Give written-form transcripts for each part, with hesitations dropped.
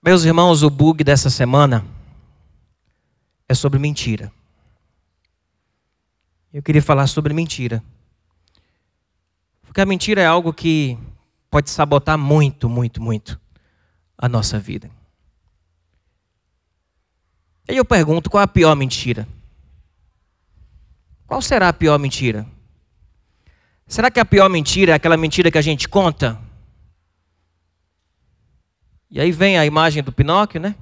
Meus irmãos, o bug dessa semana é sobre mentira. Eu queria falar sobre mentira. Porque a mentira é algo que pode sabotar muito a nossa vida. E aí eu pergunto, qual é a pior mentira? Qual será a pior mentira? Será que a pior mentira é aquela mentira que a gente conta? E aí vem a imagem do Pinóquio, né?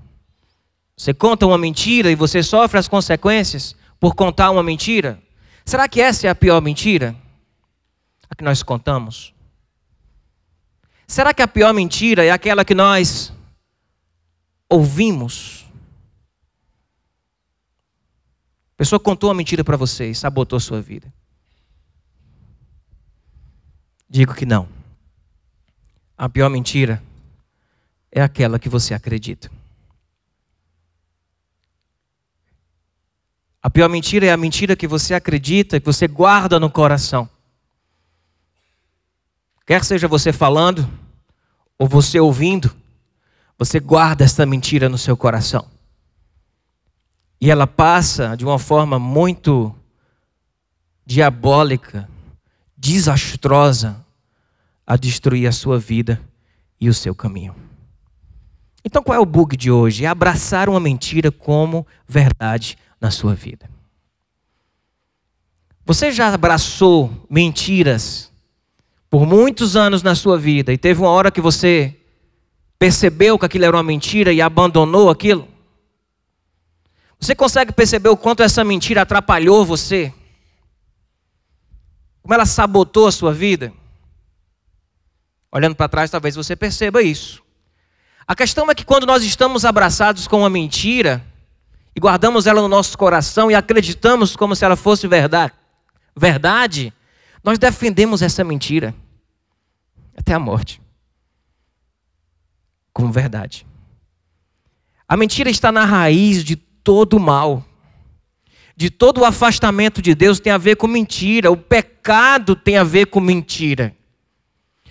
Você conta uma mentira e você sofre as consequências por contar uma mentira? Será que essa é a pior mentira? A que nós contamos? Será que a pior mentira é aquela que nós ouvimos? A pessoa contou uma mentira para você e sabotou a sua vida. Digo que não. A pior mentira é aquela que você acredita. A pior mentira é a mentira que você acredita, que você guarda no coração. Quer seja você falando ou você ouvindo, você guarda essa mentira no seu coração. E ela passa de uma forma muito diabólica, desastrosa, a destruir a sua vida e o seu caminho. Então qual é o bug de hoje? É abraçar uma mentira como verdade na sua vida. Você já abraçou mentiras por muitos anos na sua vida e teve uma hora que você percebeu que aquilo era uma mentira e abandonou aquilo? Você consegue perceber o quanto essa mentira atrapalhou você? Como ela sabotou a sua vida? Olhando para trás, talvez você perceba isso. A questão é que quando nós estamos abraçados com uma mentira e guardamos ela no nosso coração e acreditamos como se ela fosse verdade, nós defendemos essa mentira até a morte como verdade. A mentira está na raiz de todo o mal, de todo o afastamento de Deus tem a ver com mentira. O pecado tem a ver com mentira.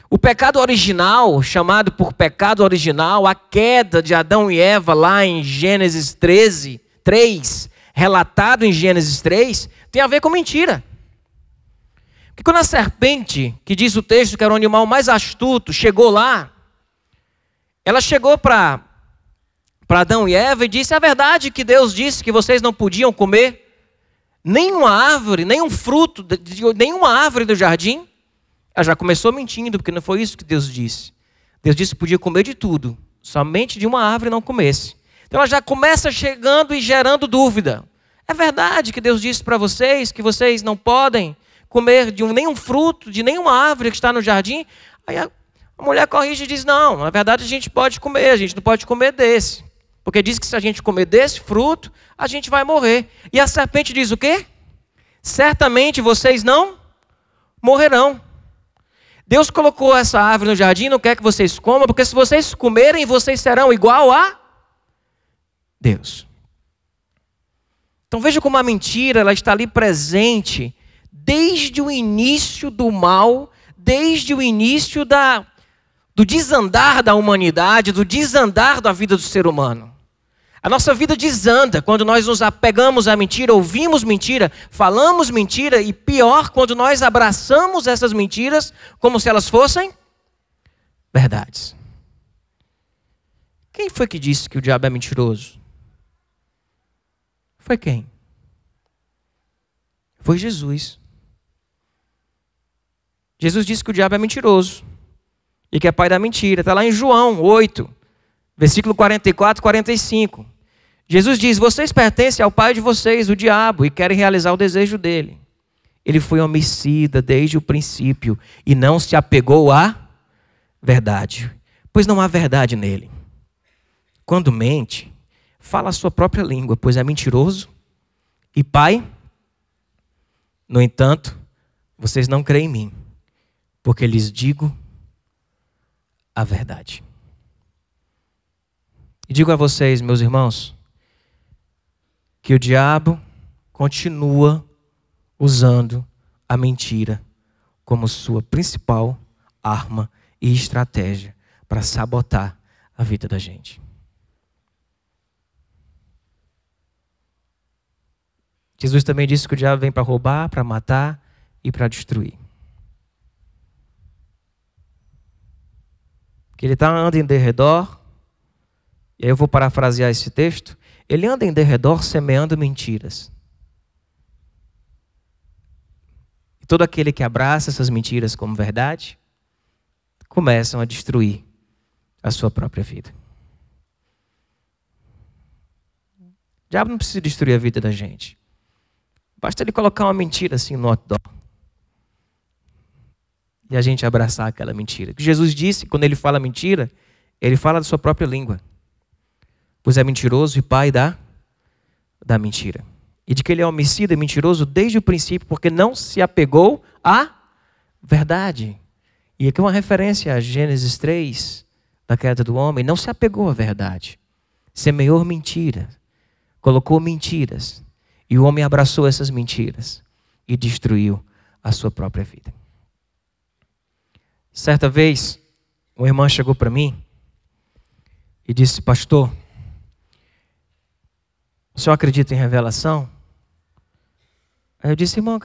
O pecado original, chamado por pecado original, a queda de Adão e Eva lá em Gênesis 3, relatado em Gênesis 3, tem a ver com mentira. Porque quando a serpente, que diz o texto que era o animal mais astuto, chegou lá, ela chegou para Adão e Eva e disse: é verdade que Deus disse que vocês não podiam comer nenhuma árvore, nenhum fruto de nenhuma árvore do jardim? Ela já começou mentindo, porque não foi isso que Deus disse. Deus disse que podia comer de tudo, somente de uma árvore não comesse. Então ela já começa chegando e gerando dúvida. É verdade que Deus disse para vocês que vocês não podem comer de nenhum fruto, de nenhuma árvore que está no jardim? Aí a mulher corrige e diz: não, na verdade a gente pode comer, a gente não pode comer desse. Porque diz que se a gente comer desse fruto, a gente vai morrer. E a serpente diz o quê? Certamente vocês não morrerão. Deus colocou essa árvore no jardim, não quer que vocês comam, porque se vocês comerem, vocês serão igual a Deus. Então veja como a mentira ela está ali presente desde o início do mal, desde o início do desandar da humanidade, do desandar da vida do ser humano. A nossa vida desanda quando nós nos apegamos à mentira, ouvimos mentira, falamos mentira e pior, quando nós abraçamos essas mentiras como se elas fossem verdades. Quem foi que disse que o diabo é mentiroso? Foi quem? Foi Jesus. Jesus disse que o diabo é mentiroso e que é pai da mentira. Está lá em João 8, versículo 44 e 45. Jesus diz: vocês pertencem ao pai de vocês, o diabo, e querem realizar o desejo dele. Ele foi homicida desde o princípio e não se apegou à verdade, pois não há verdade nele. Quando mente, fala a sua própria língua, pois é mentiroso e pai. No entanto, vocês não creem em mim, porque lhes digo a verdade. E digo a vocês, meus irmãos, que o diabo continua usando a mentira como sua principal arma e estratégia para sabotar a vida da gente. Jesus também disse que o diabo vem para roubar, para matar e para destruir. Que ele anda em derredor, e aí eu vou parafrasear esse texto, ele anda em derredor semeando mentiras. E todo aquele que abraça essas mentiras como verdade, começam a destruir a sua própria vida. O diabo não precisa destruir a vida da gente. Basta ele colocar uma mentira assim no outdoor. E a gente abraçar aquela mentira. O que Jesus disse, quando ele fala mentira, ele fala da sua própria língua. Pois é mentiroso e pai da mentira. E de que ele é homicida e mentiroso desde o princípio, porque não se apegou à verdade. E aqui uma referência a Gênesis 3, da queda do homem, não se apegou à verdade. Semeou mentira, colocou mentiras, e o homem abraçou essas mentiras e destruiu a sua própria vida. Certa vez, uma irmã chegou para mim e disse: pastor, o senhor acredita em revelação? Aí eu disse: irmão, eu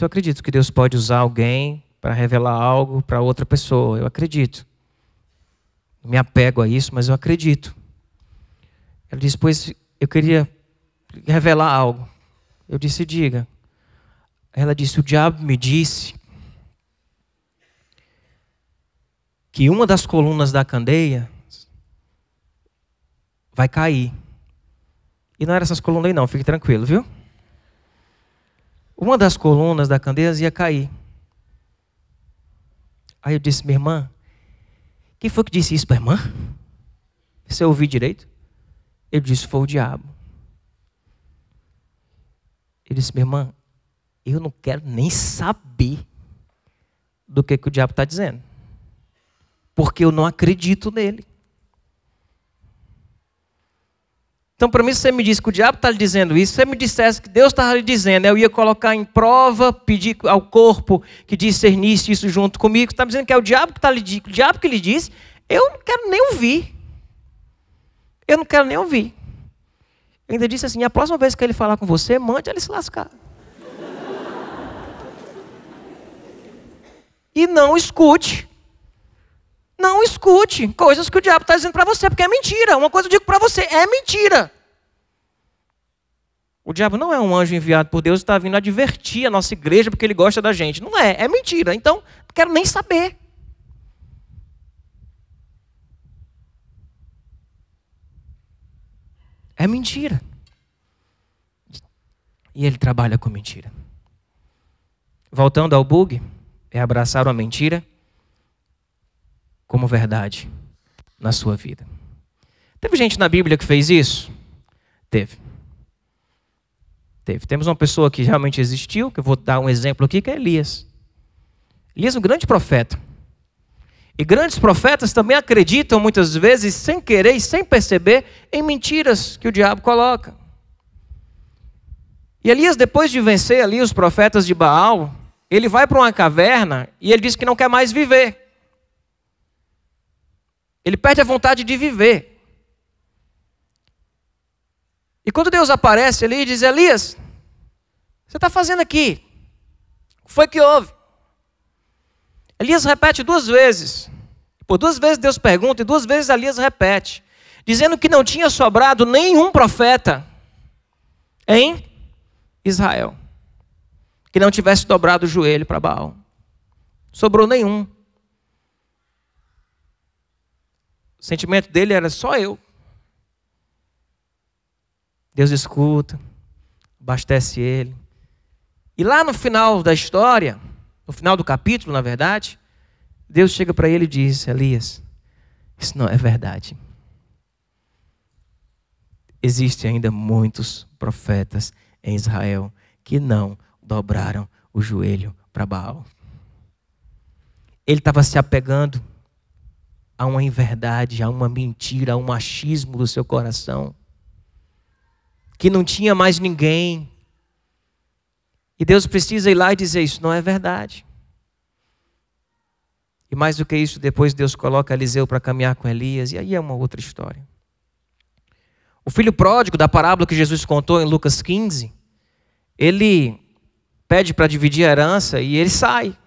acredito que Deus pode usar alguém para revelar algo para outra pessoa, eu acredito. Não me apego a isso, mas eu acredito. Ela disse: pois eu queria revelar algo. Eu disse: diga. Ela disse: o diabo me disse que uma das colunas da candeia vai cair. E não eram essas colunas aí não, fique tranquilo, viu? Uma das colunas da candeia ia cair. Aí eu disse: minha irmã, quem foi que disse isso para a irmã? Você ouviu direito? Eu disse: foi o diabo. Ele disse: minha irmã, eu não quero nem saber do que o diabo está dizendo. Porque eu não acredito nele. Então, para mim, se você me disse que o diabo está lhe dizendo isso, se você me dissesse que Deus estava lhe dizendo, eu ia colocar em prova, pedir ao corpo que discernisse isso junto comigo, está me dizendo que é o diabo que está lhe dizendo, o diabo que lhe disse, eu não quero nem ouvir. Eu não quero nem ouvir. Eu ainda disse assim: a próxima vez que ele falar com você, mande ele se lascar. E não escute. Não escute coisas que o diabo está dizendo para você, porque é mentira. Uma coisa eu digo para você, é mentira. O diabo não é um anjo enviado por Deus e está vindo advertir a nossa igreja porque ele gosta da gente. Não é, é mentira. Então, não quero nem saber. É mentira. E ele trabalha com mentira. Voltando ao bug, é abraçar uma mentira como verdade na sua vida. Teve gente na Bíblia que fez isso? Teve. Temos uma pessoa que realmente existiu, que eu vou dar um exemplo aqui, que é Elias. Elias é um grande profeta. E grandes profetas também acreditam muitas vezes, sem querer e sem perceber, em mentiras que o diabo coloca. E Elias, depois de vencer ali os profetas de Baal, ele vai para uma caverna e ele diz que não quer mais viver. Ele perde a vontade de viver. E quando Deus aparece ali e diz: Elias, você está fazendo aqui? O que foi que houve? Elias repete 2 vezes. Por 2 vezes Deus pergunta e 2 vezes Elias repete. Dizendo que não tinha sobrado nenhum profeta em Israel que não tivesse dobrado o joelho para Baal. Sobrou nenhum. O sentimento dele era: só eu. Deus escuta, abastece ele. E lá no final da história, no final do capítulo, na verdade, Deus chega para ele e diz: Elias, isso não é verdade. Existem ainda muitos profetas em Israel que não dobraram o joelho para Baal. Ele estava se apegando a uma inverdade, a uma mentira, a um machismo do seu coração, que não tinha mais ninguém. E Deus precisa ir lá e dizer: isso não é verdade. E mais do que isso, depois Deus coloca Eliseu para caminhar com Elias, e aí é uma outra história. O filho pródigo da parábola que Jesus contou em Lucas 15, ele pede para dividir a herança e ele sai.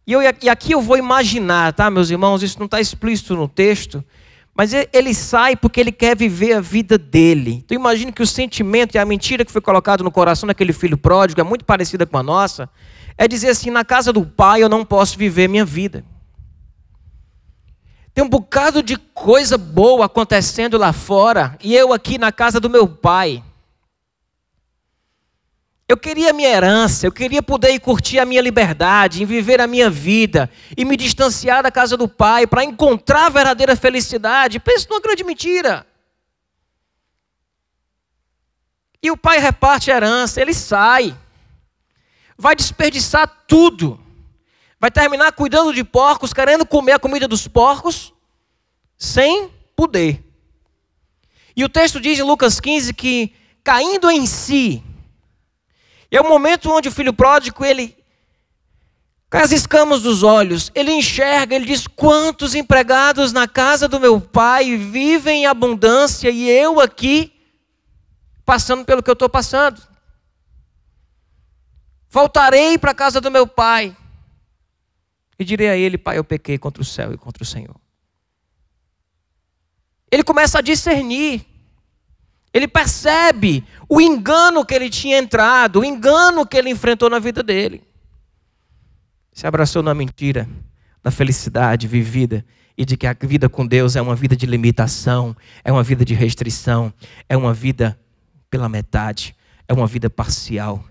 E aqui eu vou imaginar, tá, meus irmãos, isso não está explícito no texto, mas ele sai porque ele quer viver a vida dele. Então imagine que o sentimento e a mentira que foi colocado no coração daquele filho pródigo é muito parecida com a nossa. É dizer assim, na casa do pai eu não posso viver minha vida. Tem um bocado de coisa boa acontecendo lá fora e eu aqui na casa do meu pai. Eu queria a minha herança, eu queria poder ir curtir a minha liberdade, em viver a minha vida e me distanciar da casa do pai para encontrar a verdadeira felicidade. Pensa numa grande mentira. E o pai reparte a herança, ele sai, vai desperdiçar tudo, vai terminar cuidando de porcos, querendo comer a comida dos porcos, sem poder. E o texto diz em Lucas 15 que, caindo em si, é o momento onde o filho pródigo, ele cai as escamas dos olhos, ele enxerga, ele diz, quantos empregados na casa do meu pai vivem em abundância e eu aqui passando pelo que eu estou passando. Voltarei para a casa do meu pai e direi a ele, pai, eu pequei contra o céu e contra o Senhor. Ele começa a discernir. Ele percebe o engano que ele tinha entrado, o engano que ele enfrentou na vida dele. Se abraçou na mentira, na felicidade vivida e de que a vida com Deus é uma vida de limitação, é uma vida de restrição, é uma vida pela metade, é uma vida parcial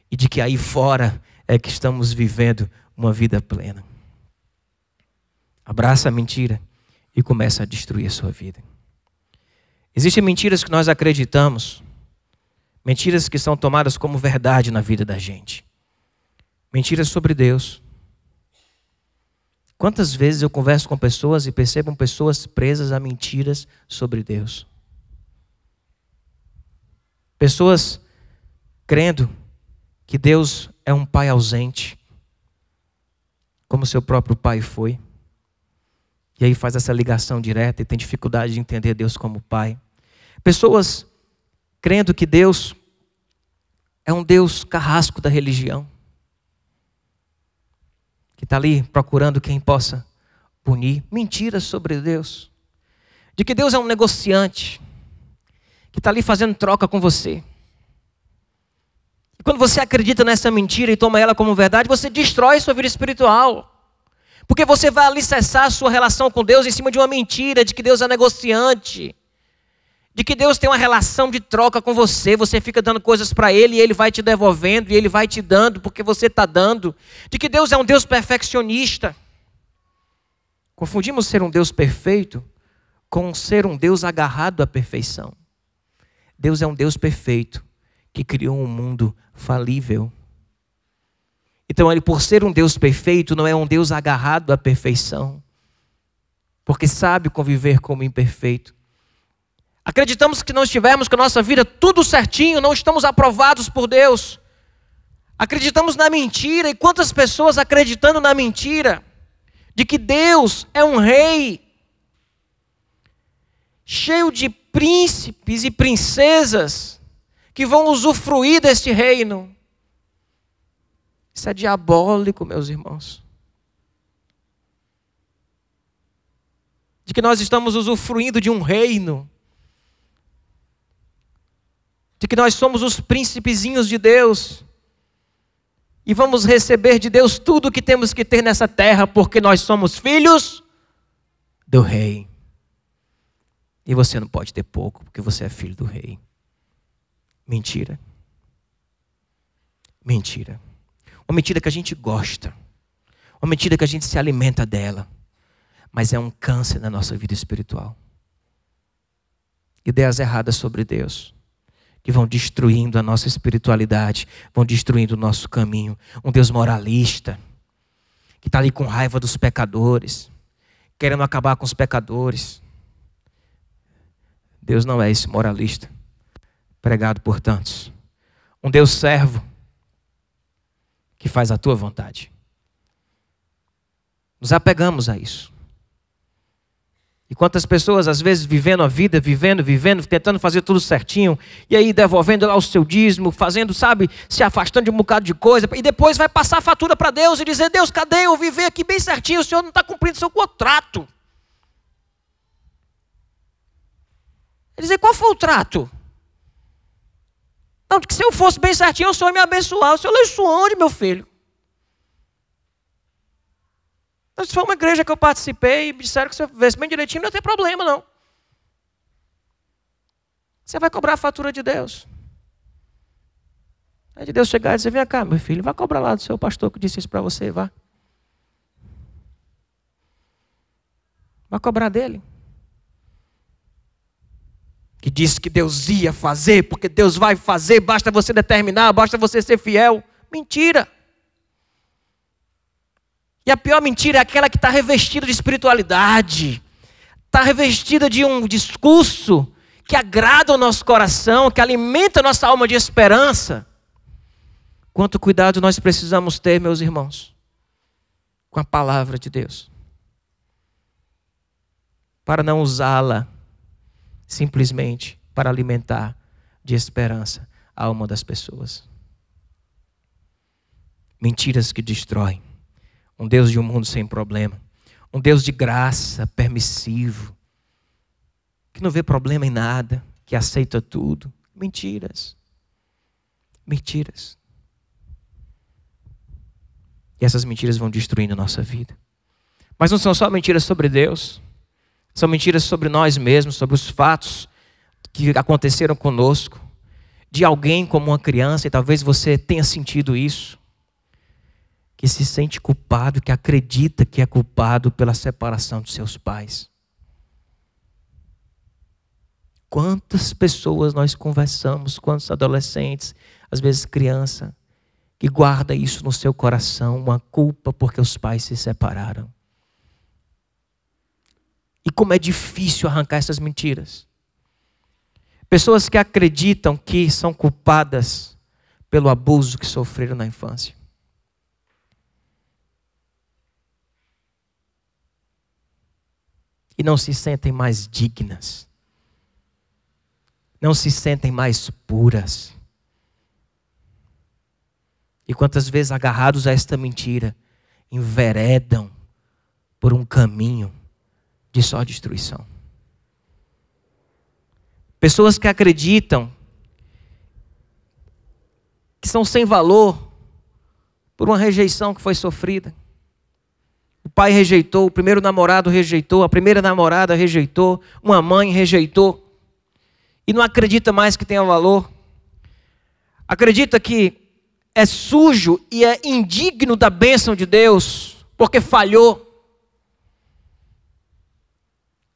e de que aí fora é que estamos vivendo uma vida plena. Abraça a mentira e começa a destruir a sua vida. Existem mentiras que nós acreditamos, mentiras que são tomadas como verdade na vida da gente. Mentiras sobre Deus. Quantas vezes eu converso com pessoas e percebo pessoas presas a mentiras sobre Deus? Pessoas crendo que Deus é um pai ausente, como seu próprio pai foi. E aí faz essa ligação direta e tem dificuldade de entender Deus como pai. Pessoas crendo que Deus é um Deus carrasco da religião, que está ali procurando quem possa punir. Mentiras sobre Deus. De que Deus é um negociante, que está ali fazendo troca com você. E quando você acredita nessa mentira e toma ela como verdade, você destrói sua vida espiritual. Porque você vai alicerçar a sua relação com Deus em cima de uma mentira, de que Deus é negociante. De que Deus tem uma relação de troca com você, você fica dando coisas para Ele e Ele vai te devolvendo e Ele vai te dando porque você está dando. De que Deus é um Deus perfeccionista. Confundimos ser um Deus perfeito com ser um Deus agarrado à perfeição. Deus é um Deus perfeito que criou um mundo falível. Então Ele, por ser um Deus perfeito, não é um Deus agarrado à perfeição, porque sabe conviver como imperfeito. Acreditamos que não estivermos com a nossa vida tudo certinho, não estamos aprovados por Deus. Acreditamos na mentira, e quantas pessoas acreditando na mentira, de que Deus é um rei, cheio de príncipes e princesas, que vão usufruir deste reino. Isso é diabólico, meus irmãos. De que nós estamos usufruindo de um reino, de que nós somos os príncipezinhos de Deus e vamos receber de Deus tudo o que temos que ter nessa terra, porque nós somos filhos do rei. E você não pode ter pouco, porque você é filho do rei. Mentira. Mentira. Uma mentira que a gente gosta, uma mentira que a gente se alimenta dela, mas é um câncer na nossa vida espiritual. Ideias erradas sobre Deus, que vão destruindo a nossa espiritualidade, vão destruindo o nosso caminho. Um Deus moralista, que está ali com raiva dos pecadores, querendo acabar com os pecadores. Deus não é esse moralista, pregado por tantos. Um Deus servo, que faz a tua vontade. Nos apegamos a isso. E quantas pessoas, às vezes, vivendo a vida, vivendo, tentando fazer tudo certinho, e aí devolvendo lá o seu dízimo, fazendo, sabe, se afastando de um bocado de coisa, e depois vai passar a fatura para Deus e dizer: Deus, cadê eu viver aqui bem certinho? O Senhor não está cumprindo seu contrato. Ele dizer: qual foi o trato? Não, que se eu fosse bem certinho, o Senhor me abençoar. O Senhor abençoou onde, meu filho? Se foi uma igreja que eu participei e me disseram que se eu vivesse bem direitinho, não ia ter problema, não. Você vai cobrar a fatura de Deus. Aí de Deus chegar e dizer: vem cá, meu filho, vai cobrar lá do seu pastor que disse isso para você, vá. Vai cobrar dele. Que disse que Deus ia fazer, porque Deus vai fazer, basta você determinar, basta você ser fiel. Mentira. E a pior mentira é aquela que está revestida de espiritualidade, está revestida de um discurso que agrada o nosso coração, que alimenta a nossa alma de esperança. Quanto cuidado nós precisamos ter, meus irmãos, com a palavra de Deus, para não usá-la simplesmente para alimentar de esperança a alma das pessoas. Mentiras que destroem. Um Deus de um mundo sem problema. Um Deus de graça, permissivo. Que não vê problema em nada. Que aceita tudo. Mentiras. Mentiras. E essas mentiras vão destruindo a nossa vida. Mas não são só mentiras sobre Deus. São mentiras sobre nós mesmos, sobre os fatos que aconteceram conosco. De alguém como uma criança, e talvez você tenha sentido isso. Que se sente culpado, que acredita que é culpado pela separação dos seus pais. Quantas pessoas nós conversamos, quantos adolescentes, às vezes criança, que guarda isso no seu coração, uma culpa porque os pais se separaram. E como é difícil arrancar essas mentiras. Pessoas que acreditam que são culpadas pelo abuso que sofreram na infância. E não se sentem mais dignas. Não se sentem mais puras. E quantas vezes agarrados a esta mentira, enveredam por um caminho de só destruição. Pessoas que acreditam que são sem valor por uma rejeição que foi sofrida. O pai rejeitou, o primeiro namorado rejeitou, a primeira namorada rejeitou, uma mãe rejeitou. E não acredita mais que tenha valor. Acredita que é sujo e é indigno da bênção de Deus, porque falhou.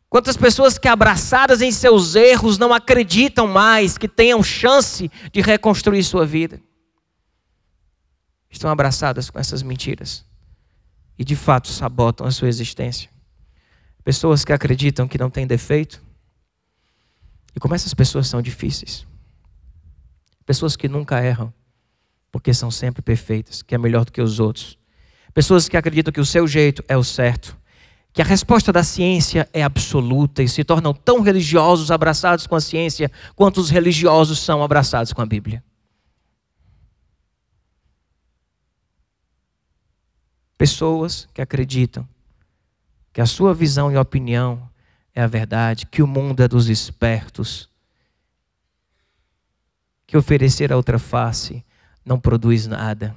Quantas pessoas que abraçadas em seus erros não acreditam mais que tenham chance de reconstruir sua vida. Estão abraçadas com essas mentiras. E de fato sabotam a sua existência. Pessoas que acreditam que não têm defeito. E como essas pessoas são difíceis. Pessoas que nunca erram, porque são sempre perfeitas, que é melhor do que os outros. Pessoas que acreditam que o seu jeito é o certo. Que a resposta da ciência é absoluta e se tornam tão religiosos, abraçados com a ciência, quanto os religiosos são abraçados com a Bíblia. Pessoas que acreditam que a sua visão e opinião é a verdade, que o mundo é dos espertos, que oferecer a outra face não produz nada,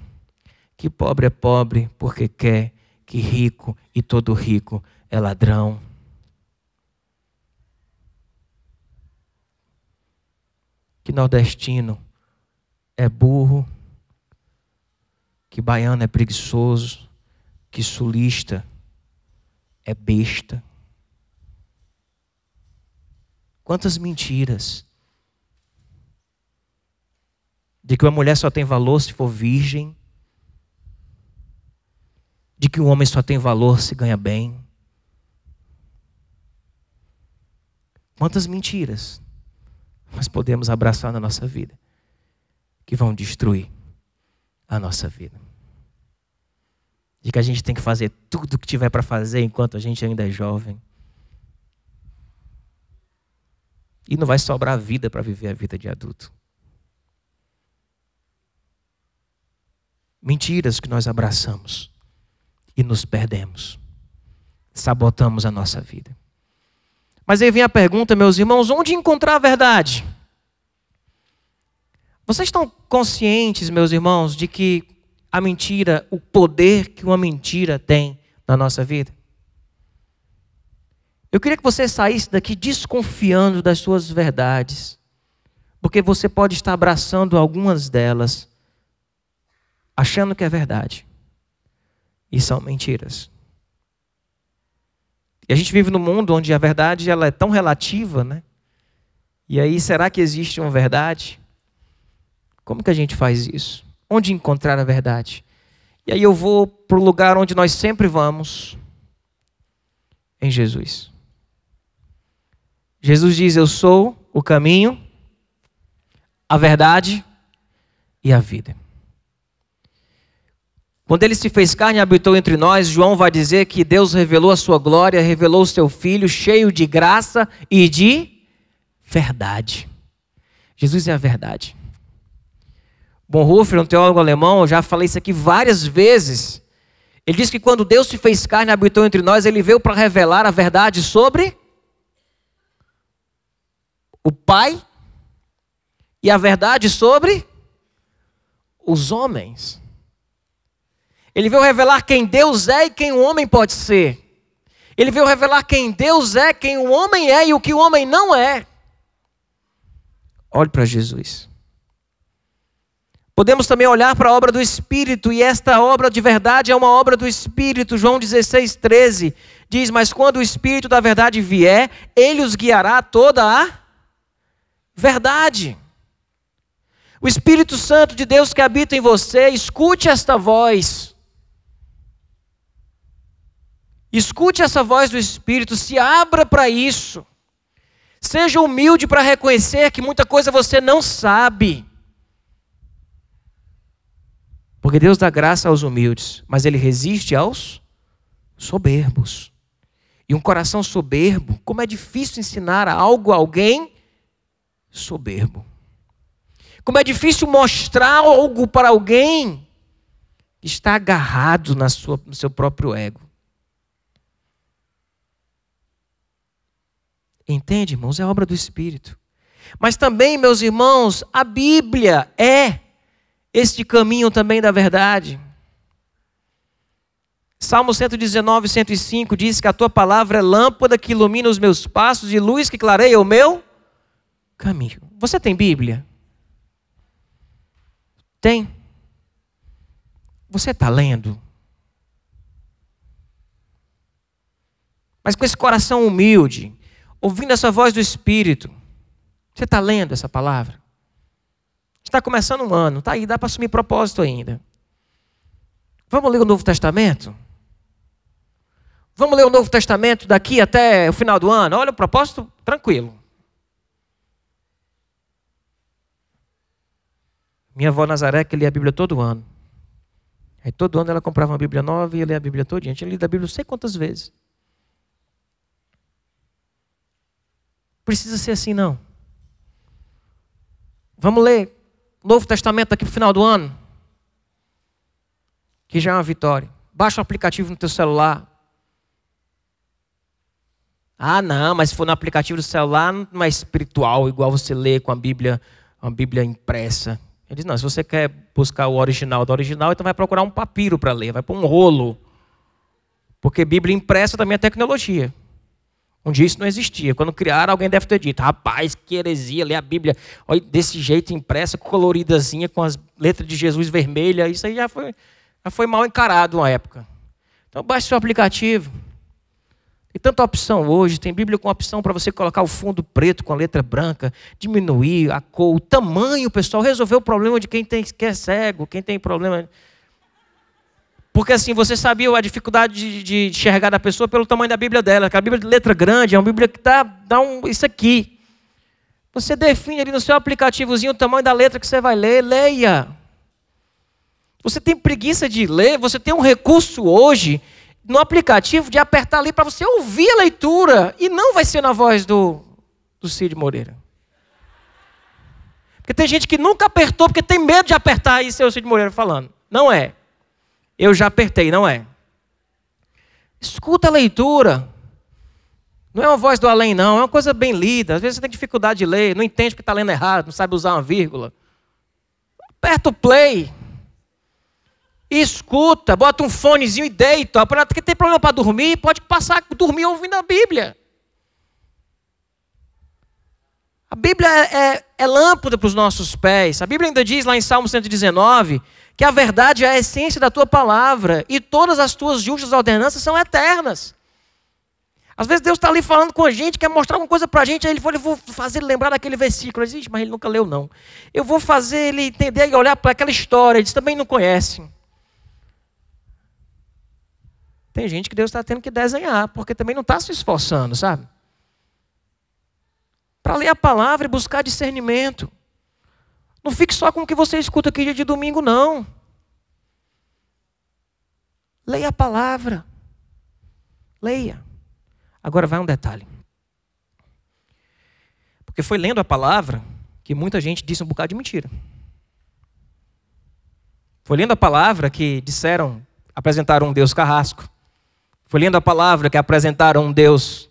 que pobre é pobre porque quer, que rico e todo rico é ladrão. Que nordestino é burro, que baiano é preguiçoso, que sulista é besta. Quantas mentiras. De que uma mulher só tem valor se for virgem. De que um homem só tem valor se ganha bem. Quantas mentiras nós podemos abraçar na nossa vida que vão destruir a nossa vida. De que a gente tem que fazer tudo o que tiver para fazer enquanto a gente ainda é jovem. E não vai sobrar vida para viver a vida de adulto. Mentiras que nós abraçamos e nos perdemos. Sabotamos a nossa vida. Mas aí vem a pergunta, meus irmãos, onde encontrar a verdade? Vocês estão conscientes, meus irmãos, de que a mentira, o poder que uma mentira tem na nossa vida? Eu queria que você saísse daqui desconfiando das suas verdades, porque você pode estar abraçando algumas delas, achando que é verdade, e são mentiras. E a gente vive num mundo onde a verdade ela é tão relativa, né? E aí, será que existe uma verdade? Como que a gente faz isso? Onde encontrar a verdade? E aí eu vou para o lugar onde nós sempre vamos, em Jesus. Jesus diz, eu sou o caminho, a verdade e a vida. Quando ele se fez carne e habitou entre nós, João vai dizer que Deus revelou a sua glória, revelou o seu Filho, cheio de graça e de verdade. Jesus é a verdade. Bonhoeffer, um teólogo alemão, eu já falei isso aqui várias vezes. Ele diz que quando Deus se fez carne e habitou entre nós, ele veio para revelar a verdade sobre o Pai e a verdade sobre os homens. Ele veio revelar quem Deus é e quem o homem pode ser. Ele veio revelar quem Deus é, quem o homem é e o que o homem não é. Olhe para Jesus. Podemos também olhar para a obra do Espírito, e esta obra de verdade é uma obra do Espírito. João 16:13 diz, mas quando o Espírito da verdade vier, ele os guiará a toda a verdade. O Espírito Santo de Deus que habita em você, escute esta voz. Escute essa voz do Espírito, se abra para isso. Seja humilde para reconhecer que muita coisa você não sabe. Porque Deus dá graça aos humildes, mas Ele resiste aos soberbos. E um coração soberbo, como é difícil ensinar algo a alguém soberbo. Como é difícil mostrar algo para alguém que está agarrado no seu próprio ego. Entende, irmãos? É obra do Espírito. Mas também, meus irmãos, a Bíblia é este caminho também da verdade. Salmo 119, 105 diz que a tua palavra é lâmpada que ilumina os meus passos e luz que clareia o meu caminho. Você tem Bíblia? Tem? Você está lendo? Mas com esse coração humilde, ouvindo essa voz do Espírito, você está lendo essa palavra? Está começando um ano, está aí, dá para assumir propósito ainda. Vamos ler o Novo Testamento? Vamos ler o Novo Testamento daqui até o final do ano? Olha, o propósito tranquilo. Minha avó Nazaré, que lia a Bíblia todo ano. Aí todo ano ela comprava uma Bíblia nova e ia ler a Bíblia todinha. A gente lia a Bíblia não sei quantas vezes. Precisa ser assim, não. Vamos ler o Novo Testamento daqui para o final do ano, que já é uma vitória. Baixa o aplicativo no teu celular. Ah, não, mas se for no aplicativo do celular, não é espiritual, igual você lê com a Bíblia, uma Bíblia impressa. Ele diz, não, se você quer buscar o original do original, então vai procurar um papiro para ler, vai pôr um rolo. Porque Bíblia impressa também é tecnologia. Um dia isso não existia. Quando criaram, alguém deve ter dito, rapaz, que heresia, ler a Bíblia olha, desse jeito, impressa, coloridazinha, com as letras de Jesus vermelha. Isso aí já foi mal encarado uma época. Então baixe seu aplicativo. Tem tanta opção hoje, tem Bíblia com opção para você colocar o fundo preto com a letra branca, diminuir a cor, o tamanho, pessoal, resolver o problema de quem é cego, quem tem problema... Porque assim, você sabia a dificuldade de enxergar da pessoa pelo tamanho da Bíblia dela. Que a Bíblia de letra grande é uma Bíblia que dá isso aqui. Você define ali no seu aplicativozinho o tamanho da letra que você vai ler, leia. Você tem preguiça de ler, você tem um recurso hoje no aplicativo de apertar ali para você ouvir a leitura. E não vai ser na voz do do Cid Moreira. Porque tem gente que nunca apertou porque tem medo de apertar. Isso é o Cid Moreira falando. Não é. Eu já apertei, não é. Escuta a leitura. Não é uma voz do além, não. É uma coisa bem lida. Às vezes você tem dificuldade de ler, não entende porque está lendo errado, não sabe usar uma vírgula. Aperta o play. E escuta, bota um fonezinho e deita. Porque tem problema para dormir, pode passar a dormir ouvindo a Bíblia. A Bíblia é lâmpada para os nossos pés. A Bíblia ainda diz lá em Salmo 119 que a verdade é a essência da tua palavra e todas as tuas justas ordenanças são eternas. Às vezes Deus está ali falando com a gente, quer mostrar alguma coisa para a gente, aí eu vou fazer ele lembrar daquele versículo. Ele diz, mas ele nunca leu não. Eu vou fazer ele entender e olhar para aquela história, ele também não conhece. Tem gente que Deus está tendo que desenhar, porque também não está se esforçando, sabe? Para ler a palavra e buscar discernimento. Não fique só com o que você escuta aqui dia de domingo, não. Leia a palavra. Leia. Agora vai um detalhe. Porque foi lendo a palavra que muita gente disse um bocado de mentira. Foi lendo a palavra que apresentaram um Deus carrasco. Foi lendo a palavra que apresentaram um Deus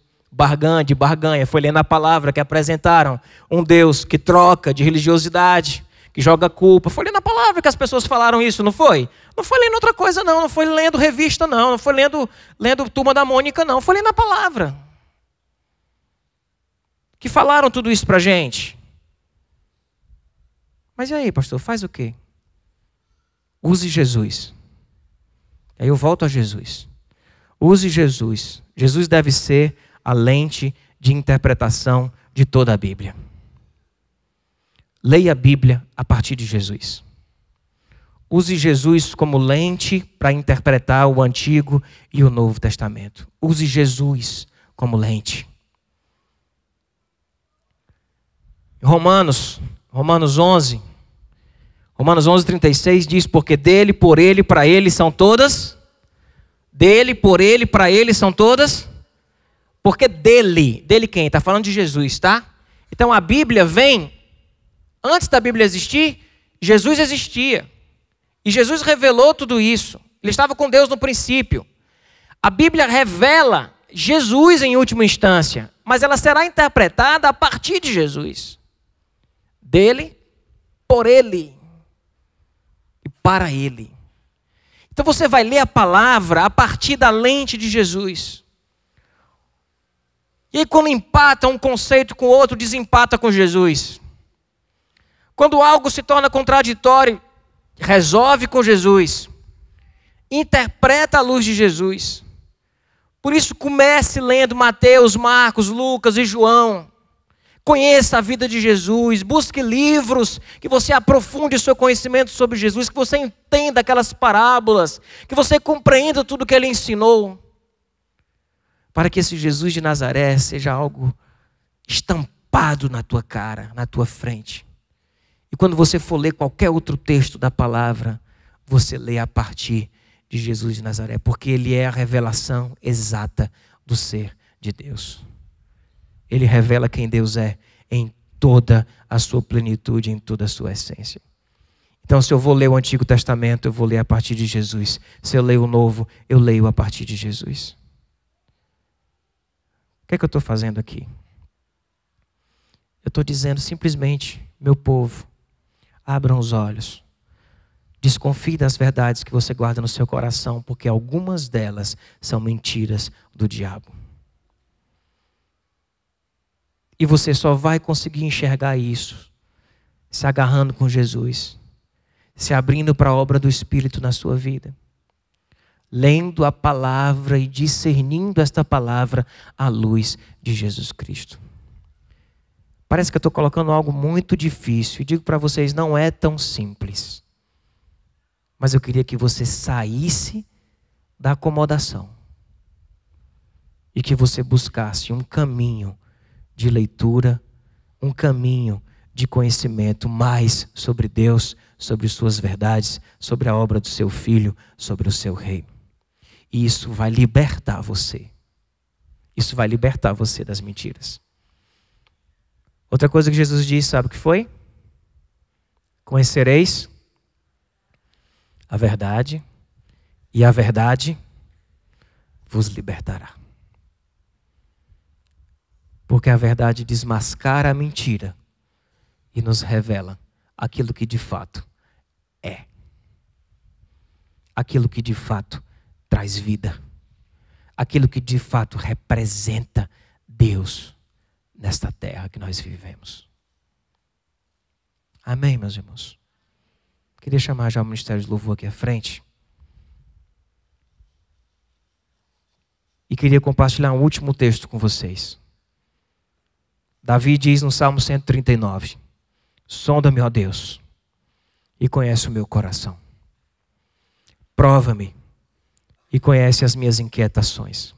de barganha. Foi lendo a palavra que apresentaram um Deus que troca de religiosidade, que joga culpa. Foi lendo a palavra que as pessoas falaram isso, não foi? Não foi lendo outra coisa, não. Não foi lendo revista, não. Não foi lendo Turma da Mônica, não. Foi lendo a palavra. Que falaram tudo isso pra gente. Mas e aí, pastor? Faz o quê? Use Jesus. Aí eu volto a Jesus. Use Jesus. Jesus deve ser a lente de interpretação de toda a Bíblia. Leia a Bíblia a partir de Jesus. Use Jesus como lente para interpretar o Antigo e o Novo Testamento. Use Jesus como lente. Romanos 11, 36 diz, porque dele, por ele, para ele são todas. Dele, por ele, para ele são todas. Porque dele quem? Está falando de Jesus, tá? Então a Bíblia vem, antes da Bíblia existir, Jesus existia. E Jesus revelou tudo isso. Ele estava com Deus no princípio. A Bíblia revela Jesus em última instância, mas ela será interpretada a partir de Jesus. Dele, por ele e para ele. Então você vai ler a palavra a partir da lente de Jesus. E aí quando empata um conceito com o outro, desempata com Jesus. Quando algo se torna contraditório, resolve com Jesus. Interpreta à luz de Jesus. Por isso comece lendo Mateus, Marcos, Lucas e João. Conheça a vida de Jesus, busque livros que você aprofunde o seu conhecimento sobre Jesus, que você entenda aquelas parábolas, que você compreenda tudo que ele ensinou, para que esse Jesus de Nazaré seja algo estampado na tua cara, na tua frente. E quando você for ler qualquer outro texto da palavra, você lê a partir de Jesus de Nazaré, porque ele é a revelação exata do ser de Deus. Ele revela quem Deus é em toda a sua plenitude, em toda a sua essência. Então, se eu vou ler o Antigo Testamento, eu vou ler a partir de Jesus. Se eu leio o Novo, eu leio a partir de Jesus. O que é que eu estou fazendo aqui? Eu estou dizendo simplesmente, meu povo, abram os olhos. Desconfie das verdades que você guarda no seu coração, porque algumas delas são mentiras do diabo. E você só vai conseguir enxergar isso se agarrando com Jesus, se abrindo para a obra do Espírito na sua vida, lendo a palavra e discernindo esta palavra à luz de Jesus Cristo. Parece que eu estou colocando algo muito difícil e digo para vocês, não é tão simples. Mas eu queria que você saísse da acomodação e que você buscasse um caminho de leitura, um caminho de conhecimento mais sobre Deus, sobre suas verdades, sobre a obra do seu Filho, sobre o seu reino. E isso vai libertar você. Isso vai libertar você das mentiras. Outra coisa que Jesus disse, sabe o que foi? Conhecereis a verdade, e a verdade vos libertará. Porque a verdade desmascara a mentira e nos revela aquilo que de fato é. Aquilo que de fato traz vida. Aquilo que de fato representa Deus nesta terra que nós vivemos. Amém, meus irmãos? Queria chamar já o Ministério de Louvor aqui à frente. E queria compartilhar um último texto com vocês. Davi diz no Salmo 139, sonda-me, ó Deus, e conhece o meu coração. Prova-me e conhece as minhas inquietações.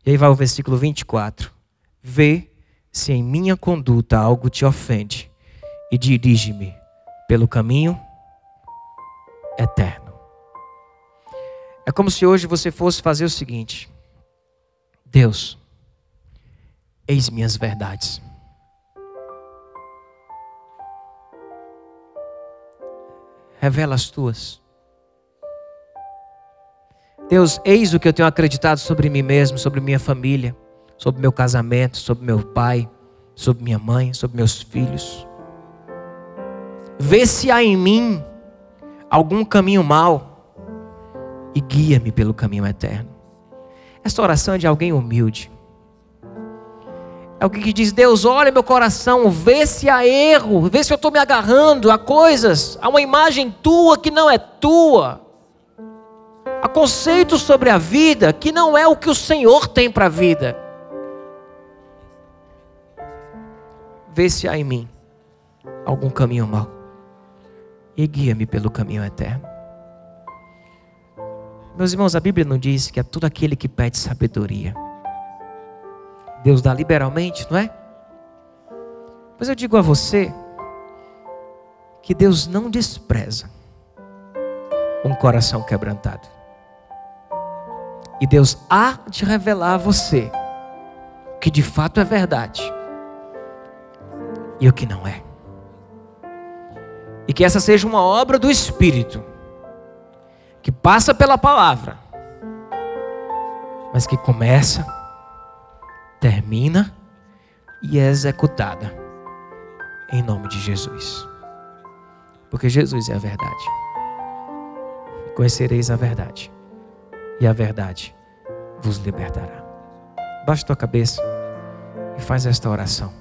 E aí vai o versículo 24. Vê se em minha conduta algo te ofende e dirige-me pelo caminho eterno. É como se hoje você fosse fazer o seguinte: Deus, eis minhas verdades. Revela as tuas. Deus, eis o que eu tenho acreditado sobre mim mesmo, sobre minha família, sobre meu casamento, sobre meu pai, sobre minha mãe, sobre meus filhos. Vê se há em mim algum caminho mau e guia-me pelo caminho eterno. Essa oração é de alguém humilde. É alguém que diz: Deus, olha meu coração, vê se há erro, vê se eu estou me agarrando a coisas, a uma imagem tua que não é tua, a conceitos sobre a vida que não é o que o Senhor tem para a vida. Vê se há em mim algum caminho mau e guia-me pelo caminho eterno. Meus irmãos, a Bíblia não diz que é todo aquele que pede sabedoria Deus dá liberalmente, não é? Mas eu digo a você que Deus não despreza um coração quebrantado. E Deus há de revelar a você o que de fato é verdade e o que não é. E que essa seja uma obra do Espírito, que passa pela palavra, mas que começa, termina e é executada em nome de Jesus. Porque Jesus é a verdade. Conhecereis a verdade, e a verdade vos libertará. Baixa tua cabeça e faz esta oração.